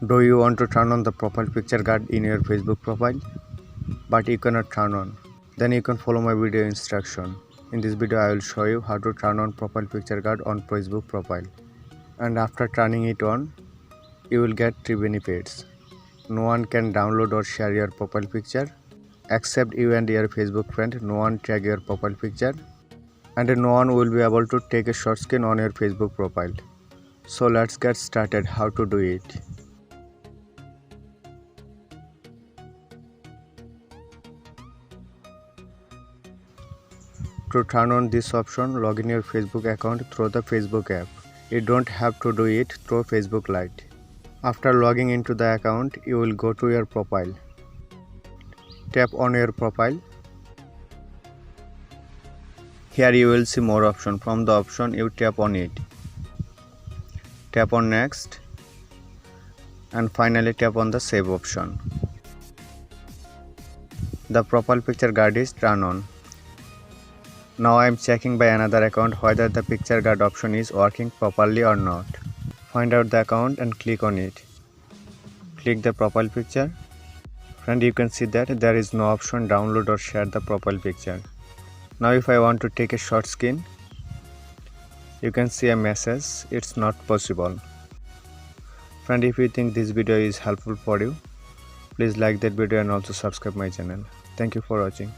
Do you want to turn on the profile picture guard in your Facebook profile, but you cannot turn on? Then you can follow my video instruction. In this video I will show you how to turn on profile picture guard on Facebook profile. And after turning it on, you will get 3 benefits. No one can download or share your profile picture except you and your Facebook friend. No one tag your profile picture, and no one will be able to take a short screen on your Facebook profile. So let's get started how to do it. To turn on this option, log in your Facebook account through the Facebook app. You don't have to do it through Facebook Lite. After logging into the account, you will go to your profile. Tap on your profile. Here you will see more options. From the option, you tap on it. Tap on next, and finally tap on the save option. The profile picture guard is turned on. Now I am checking by another account whether the picture guard option is working properly or not. Find out the account and click on it. Click the profile picture. And you can see that there is no option download or share the profile picture. Now if I want to take a short screen, you can see a message, it's not possible. Friend, if you think this video is helpful for you, please like that video and also subscribe my channel. Thank you for watching.